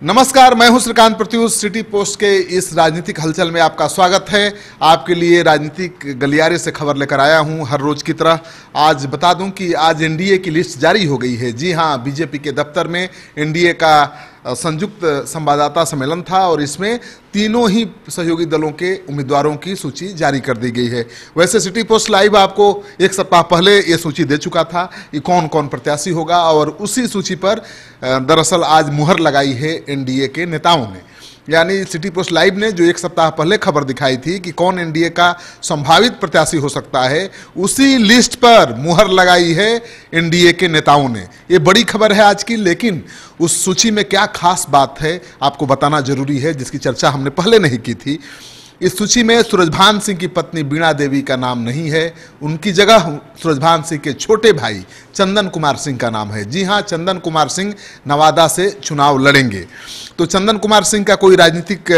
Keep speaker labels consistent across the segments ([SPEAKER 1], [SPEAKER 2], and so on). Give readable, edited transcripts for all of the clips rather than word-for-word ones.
[SPEAKER 1] नमस्कार, मैं हूं श्रीकांत प्रत्युष। सिटी पोस्ट के इस राजनीतिक हलचल में आपका स्वागत है। आपके लिए राजनीतिक गलियारे से खबर लेकर आया हूं हर रोज की तरह। आज बता दूं कि आज एनडीए की लिस्ट जारी हो गई है। जी हां, बीजेपी के दफ्तर में एनडीए का संयुक्त संवाददाता सम्मेलन था और इसमें तीनों ही सहयोगी दलों के उम्मीदवारों की सूची जारी कर दी गई है। वैसे सिटी पोस्ट लाइव आपको एक सप्ताह पहले ये सूची दे चुका था कि कौन कौन प्रत्याशी होगा और उसी सूची पर दरअसल आज मुहर लगाई है एनडीए के नेताओं ने। यानी सिटी पोस्ट लाइव ने जो एक सप्ताह पहले खबर दिखाई थी कि कौन एनडीए का संभावित प्रत्याशी हो सकता है, उसी लिस्ट पर मुहर लगाई है एनडीए के नेताओं ने। ये बड़ी खबर है आज की, लेकिन उस सूची में क्या खास बात है आपको बताना जरूरी है, जिसकी चर्चा हमने पहले नहीं की थी। इस सूची में सूरजभान सिंह की पत्नी वीणा देवी का नाम नहीं है। उनकी जगह सूरजभान सिंह के छोटे भाई चंदन कुमार सिंह का नाम है। जी हां, चंदन कुमार सिंह नवादा से चुनाव लड़ेंगे। तो चंदन कुमार सिंह का कोई राजनीतिक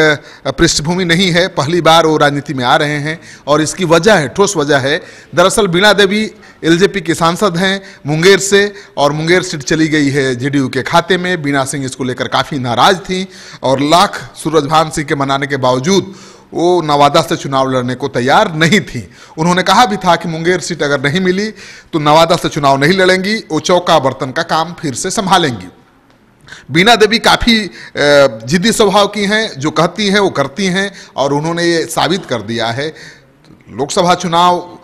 [SPEAKER 1] पृष्ठभूमि नहीं है, पहली बार वो राजनीति में आ रहे हैं और इसकी वजह है, ठोस वजह है। दरअसल वीणा देवी एलजेपी के सांसद हैं मुंगेर से, और मुंगेर सीट चली गई है जेडीयू के खाते में। वीणा सिंह इसको लेकर काफ़ी नाराज थी और लाख सूरजभान सिंह के मनाने के बावजूद वो नवादा से चुनाव लड़ने को तैयार नहीं थी। उन्होंने कहा भी था कि मुंगेर सीट अगर नहीं मिली तो नवादा से चुनाव नहीं लड़ेंगी, वो चौका बर्तन का काम फिर से संभालेंगी। वीणा देवी काफ़ी जिद्दी स्वभाव की हैं, जो कहती हैं वो करती हैं और उन्होंने ये साबित कर दिया है। लोकसभा चुनाव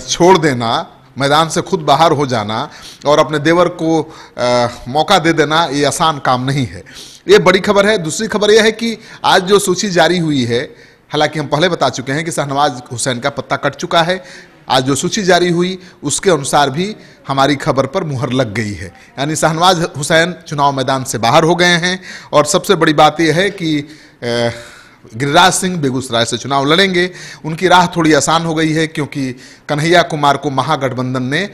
[SPEAKER 1] छोड़ देना, मैदान से खुद बाहर हो जाना और अपने देवर को मौका दे देना, ये आसान काम नहीं है। ये बड़ी खबर है। दूसरी खबर यह है कि आज जो सूची जारी हुई है, हालांकि हम पहले बता चुके हैं कि शाहनवाज हुसैन का पत्ता कट चुका है। आज जो सूची जारी हुई उसके अनुसार भी हमारी खबर पर मुहर लग गई है, यानी शाहनवाज हुसैन चुनाव मैदान से बाहर हो गए हैं। और सबसे बड़ी बात यह है कि गिरिराज सिंह बेगूसराय से चुनाव लड़ेंगे। उनकी राह थोड़ी आसान हो गई है क्योंकि कन्हैया कुमार को महागठबंधन ने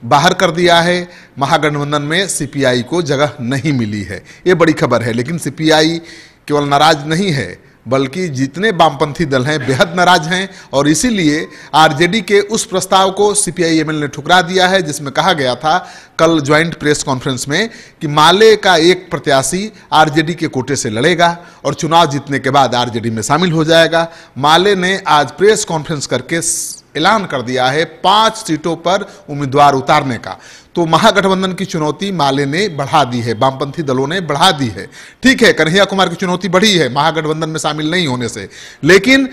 [SPEAKER 1] बाहर कर दिया है। महागठबंधन में सीपीआई को जगह नहीं मिली है, ये बड़ी खबर है। लेकिन सीपीआई केवल नाराज नहीं है, बल्कि जितने वामपंथी दल हैं बेहद नाराज हैं और इसीलिए आरजेडी के उस प्रस्ताव को सीपीआई-एमएल ने ठुकरा दिया है, जिसमें कहा गया था कल ज्वाइंट प्रेस कॉन्फ्रेंस में कि माले का एक प्रत्याशी आरजेडी के कोटे से लड़ेगा और चुनाव जीतने के बाद आरजेडी में शामिल हो जाएगा। माले ने आज प्रेस कॉन्फ्रेंस करके ऐलान कर दिया है 5 सीटों पर उम्मीदवार उतारने का। तो महागठबंधन की चुनौती माले ने बढ़ा दी है, वामपंथी दलों ने बढ़ा दी है। ठीक है, कन्हैया कुमार की चुनौती बढ़ी है महागठबंधन में शामिल नहीं होने से, लेकिन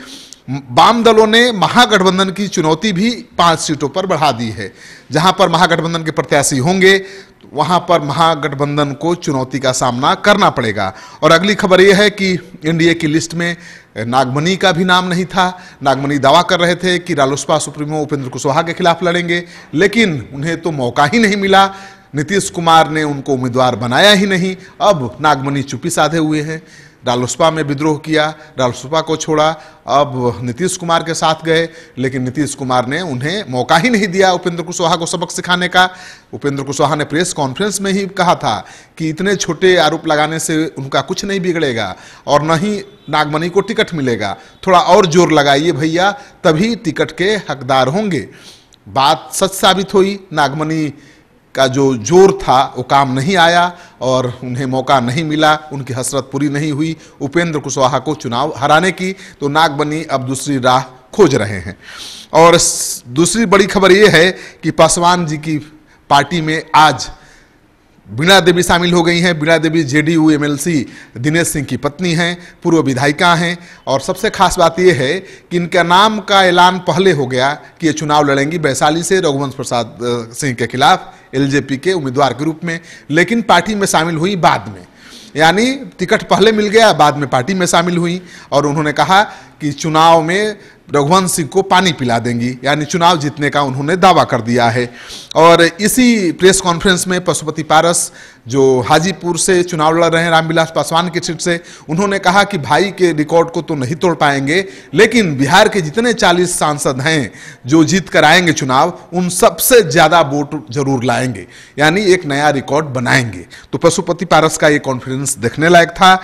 [SPEAKER 1] वाम दलों ने महागठबंधन की चुनौती भी 5 सीटों पर बढ़ा दी है। जहां पर महागठबंधन के प्रत्याशी होंगे वहां पर महागठबंधन को चुनौती का सामना करना पड़ेगा। और अगली खबर यह है कि एनडीए की लिस्ट में नागमणि का भी नाम नहीं था। नागमणि दावा कर रहे थे कि रालोसपा सुप्रीमो उपेंद्र कुशवाहा के खिलाफ लड़ेंगे, लेकिन उन्हें तो मौका ही नहीं मिला। नीतीश कुमार ने उनको उम्मीदवार बनाया ही नहीं। अब नागमणि चुप्पी साधे हुए हैं, रालोसपा में विद्रोह किया, रालोसपा को छोड़ा, अब नीतीश कुमार के साथ गए, लेकिन नीतीश कुमार ने उन्हें मौका ही नहीं दिया उपेंद्र कुशवाहा को सबक सिखाने का। उपेंद्र कुशवाहा ने प्रेस कॉन्फ्रेंस में ही कहा था कि इतने छोटे आरोप लगाने से उनका कुछ नहीं बिगड़ेगा और न ही नागमणि को टिकट मिलेगा। थोड़ा और जोर लगाइए भैया, तभी टिकट के हकदार होंगे। बात सच साबित हुई। नागमणि का जो जोर था वो काम नहीं आया और उन्हें मौका नहीं मिला, उनकी हसरत पूरी नहीं हुई उपेंद्र कुशवाहा को चुनाव हराने की। तो नागमणि अब दूसरी राह खोज रहे हैं। और दूसरी बड़ी खबर ये है कि पासवान जी की पार्टी में आज वीणा देवी शामिल हो गई हैं। वीणा देवी जेडीयू एमएलसी दिनेश सिंह की पत्नी हैं, पूर्व विधायिका हैं। और सबसे खास बात यह है कि इनका नाम का ऐलान पहले हो गया कि ये चुनाव लड़ेंगी वैशाली से रघुवंश प्रसाद सिंह के खिलाफ एलजेपी के उम्मीदवार के रूप में, लेकिन पार्टी में शामिल हुई बाद में। यानी टिकट पहले मिल गया, बाद में पार्टी में शामिल हुई और उन्होंने कहा कि चुनाव में रघुवंश सिंह को पानी पिला देंगी, यानी चुनाव जीतने का उन्होंने दावा कर दिया है। और इसी प्रेस कॉन्फ्रेंस में पशुपति पारस, जो हाजीपुर से चुनाव लड़ रहे हैं रामविलास पासवान की सीट से, उन्होंने कहा कि भाई के रिकॉर्ड को तो नहीं तोड़ पाएंगे, लेकिन बिहार के जितने 40 सांसद हैं जो जीत कर आएंगे चुनाव, उन सबसे ज़्यादा वोट जरूर लाएंगे, यानी एक नया रिकॉर्ड बनाएंगे। तो पशुपति पारस का ये कॉन्फ्रेंस देखने लायक था।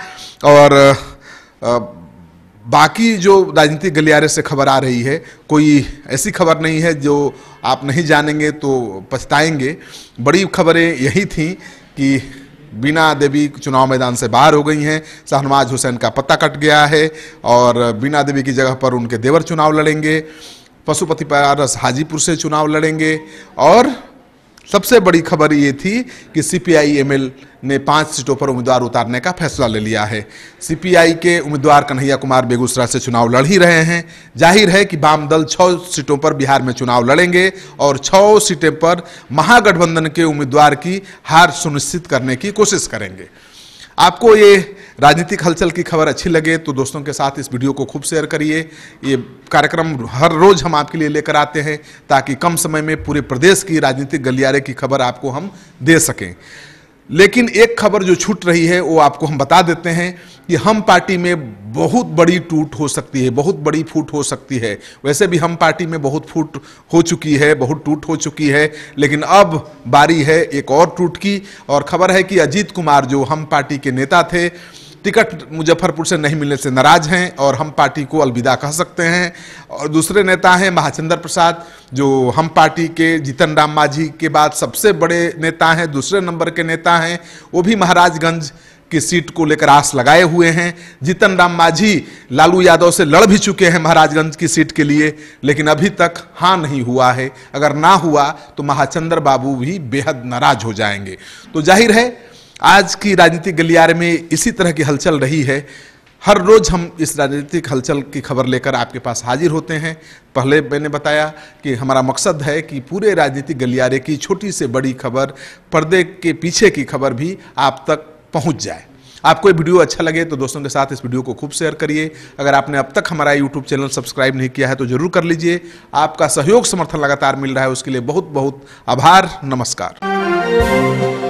[SPEAKER 1] और बाकी जो राजनीतिक गलियारे से खबर आ रही है, कोई ऐसी खबर नहीं है जो आप नहीं जानेंगे तो पछताएंगे। बड़ी खबरें यही थी कि बीना देवी चुनाव मैदान से बाहर हो गई हैं। शाहनवाज हुसैन का पत्ता कट गया है और बीना देवी की जगह पर उनके देवर चुनाव लड़ेंगे। पशुपति पारस हाजीपुर से चुनाव लड़ेंगे। और सबसे बड़ी खबर ये थी कि सीपीआई-एमएल ने 5 सीटों पर उम्मीदवार उतारने का फैसला ले लिया है। सीपीआई के उम्मीदवार कन्हैया कुमार बेगूसराय से चुनाव लड़ ही रहे हैं। जाहिर है कि वाम दल 6 सीटों पर बिहार में चुनाव लड़ेंगे और 6 सीटों पर महागठबंधन के उम्मीदवार की हार सुनिश्चित करने की कोशिश करेंगे। आपको ये राजनीतिक हलचल की खबर अच्छी लगे तो दोस्तों के साथ इस वीडियो को खूब शेयर करिए। ये कार्यक्रम हर रोज हम आपके लिए लेकर आते हैं ताकि कम समय में पूरे प्रदेश की राजनीतिक गलियारे की खबर आपको हम दे सकें। लेकिन एक खबर जो छूट रही है वो आपको हम बता देते हैं कि हम पार्टी में बहुत बड़ी टूट हो सकती है, बहुत बड़ी फूट हो सकती है। वैसे भी हम पार्टी में बहुत फूट हो चुकी है, बहुत टूट हो चुकी है, लेकिन अब बारी है एक और टूट की। और खबर है कि अजीत कुमार जो हम पार्टी के नेता थे, टिकट मुजफ्फरपुर से नहीं मिलने से नाराज हैं और हम पार्टी को अलविदा कह सकते हैं। और दूसरे नेता हैं महाचंद्र प्रसाद जो हम पार्टी के जीतन राम मांझी के बाद सबसे बड़े नेता हैं, दूसरे नंबर के नेता हैं। वो भी महाराजगंज की सीट को लेकर आस लगाए हुए हैं। जीतन राम मांझी लालू यादव से लड़ भी चुके हैं महाराजगंज की सीट के लिए, लेकिन अभी तक हाँ नहीं हुआ है। अगर ना हुआ तो महाचंद्र बाबू भी बेहद नाराज हो जाएंगे। तो जाहिर है आज की राजनीतिक गलियारे में इसी तरह की हलचल रही है। हर रोज हम इस राजनीतिक हलचल की खबर लेकर आपके पास हाजिर होते हैं। पहले मैंने बताया कि हमारा मकसद है कि पूरे राजनीतिक गलियारे की छोटी से बड़ी खबर, पर्दे के पीछे की खबर भी आप तक पहुंच जाए। आपको ये वीडियो अच्छा लगे तो दोस्तों के साथ इस वीडियो को खूब शेयर करिए। अगर आपने अब तक हमारा यूट्यूब चैनल सब्सक्राइब नहीं किया है तो जरूर कर लीजिए। आपका सहयोग समर्थन लगातार मिल रहा है, उसके लिए बहुत बहुत आभार। नमस्कार।